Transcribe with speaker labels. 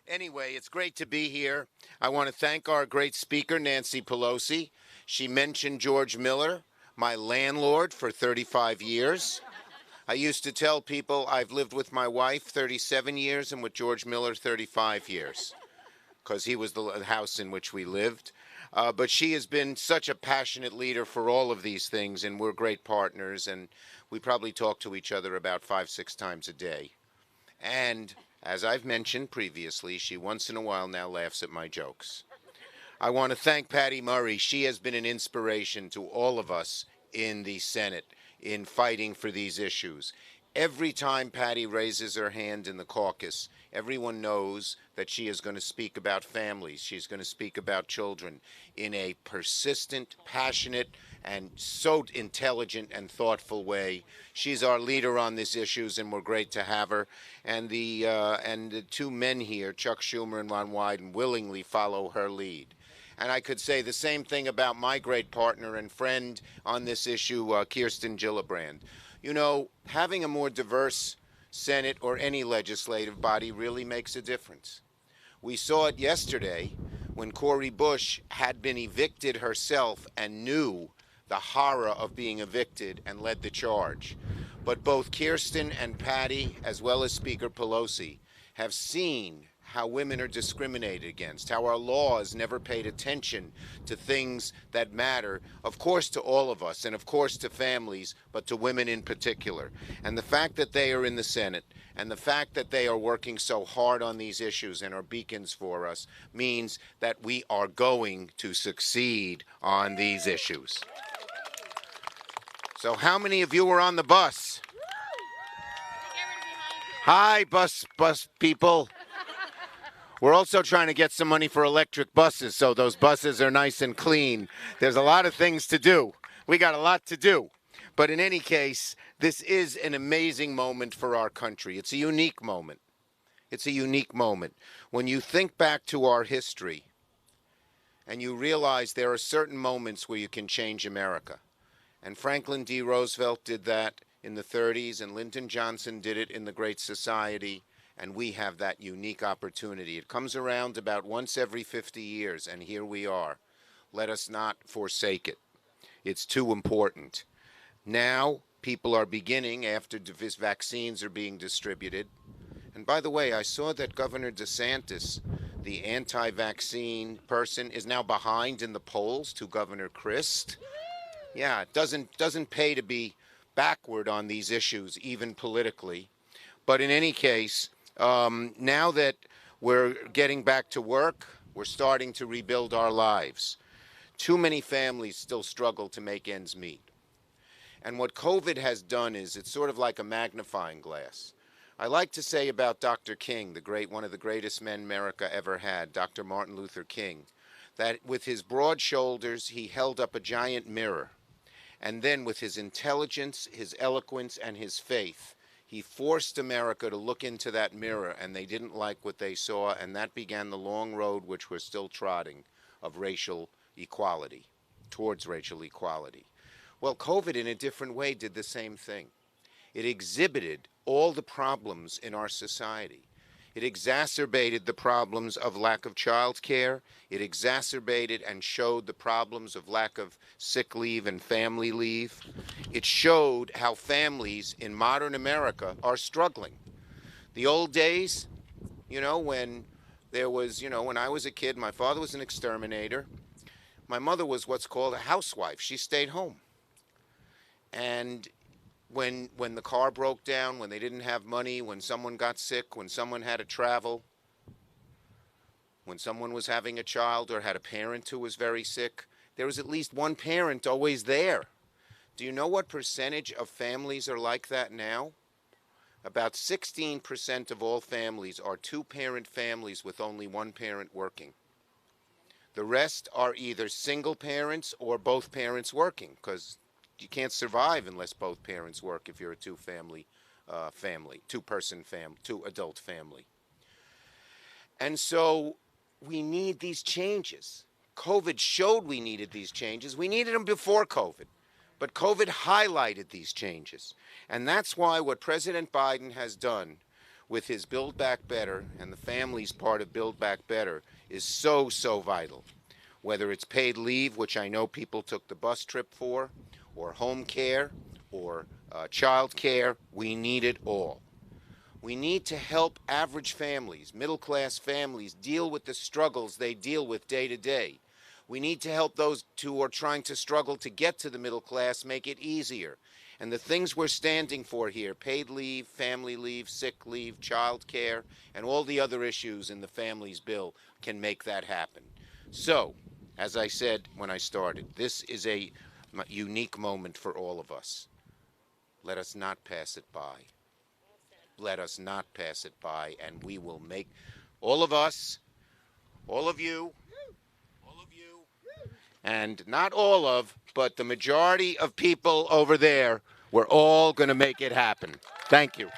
Speaker 1: Anyway, it's great to be here. I want to thank our great speaker, Nancy Pelosi. She mentioned George Miller, my landlord for 35 years. I used to tell people I've lived with my wife 37 years and with George Miller 35 years because he was the house in which we lived. But she has been such a passionate leader for all of these things, and we're great partners, and we probably talk to each other about 5, 6 times a day. And as I've mentioned previously, she once in a while now laughs at my jokes. I want to thank Patty Murray. She has been an inspiration to all of us in the Senate in fighting for these issues. Every time Patty raises her hand in the caucus, everyone knows that she is going to speak about families. She's going to speak about children in a persistent, passionate, and so intelligent and thoughtful way. She's our leader on these issues, and we're great to have her. And the two men here, Chuck Schumer and Ron Wyden, willingly follow her lead. And I could say the same thing about my great partner and friend on this issue, Kirsten Gillibrand. You know, having a more diverse Senate or any legislative body really makes a difference. We saw it yesterday when Cori Bush had been evicted herself and knew the horror of being evicted and led the charge. But both Kirsten and Patty, as well as Speaker Pelosi, have seen how women are discriminated against, how our laws never paid attention to things that matter, of course, to all of us, and of course to families, but to women in particular. And the fact that they are in the Senate, and the fact that they are working so hard on these issues and are beacons for us, means that we are going to succeed on these issues. So how many of you were on the bus? Hi, bus people. We're also trying to get some money for electric buses so those buses are nice and clean. There's a lot of things to do. We got a lot to do. But in any case, this is an amazing moment for our country. It's a unique moment. It's a unique moment. When you think back to our history and you realize there are certain moments where you can change America. And Franklin D. Roosevelt did that in the 30s, and Lyndon Johnson did it in the Great Society. And we have that unique opportunity. It comes around about once every 50 years, and here we are. Let us not forsake it. It's too important. Now, people are beginning, after vaccines are being distributed. And by the way, I saw that Governor DeSantis, the anti-vaccine person, is now behind in the polls to Governor Christ. Yeah, it doesn't pay to be backward on these issues, even politically. But in any case, now that we're getting back to work, we're starting to rebuild our lives. Too many families still struggle to make ends meet. And what COVID has done is it's sort of like a magnifying glass. I like to say about Dr. King, one of the greatest men America ever had, Dr. Martin Luther King, that with his broad shoulders, he held up a giant mirror. And then with his intelligence, his eloquence, and his faith, he forced America to look into that mirror, and they didn't like what they saw, and that began the long road which we're still trotting of racial equality, towards racial equality. Well, COVID in a different way did the same thing. It exhibited all the problems in our society. It exacerbated the problems of lack of child care. It exacerbated and showed the problems of lack of sick leave and family leave. It showed how families in modern America are struggling. The old days, when when I was a kid, my father was an exterminator. My mother was what's called a housewife. She stayed home. And when the car broke down, when they didn't have money, when someone got sick, when someone had to travel, when someone was having a child or had a parent who was very sick, there was at least one parent always there. Do you know what percentage of families are like that now? About 16% of all families are two-parent families with only one parent working. The rest are either single parents or both parents working, because you can't survive unless both parents work if you're a two adult family. And so we need these changes. COVID showed we needed these changes. We needed them before COVID, but COVID highlighted these changes. And that's why what President Biden has done with his Build Back Better, and the family's part of Build Back Better is so, so vital. Whether it's paid leave, which I know people took the bus trip for, or home care, or child care, we need it all. We need to help average families, middle class families, deal with the struggles they deal with day to day. We need to help those who are trying to struggle to get to the middle class make it easier. And the things we're standing for here, paid leave, family leave, sick leave, child care, and all the other issues in the family's bill can make that happen. So, as I said when I started, this is a unique moment for all of us. Let us not pass it by. Let us not pass it by, and we will make all of us, all of you, and not all of, but the majority of people over there, we're all going to make it happen. Thank you.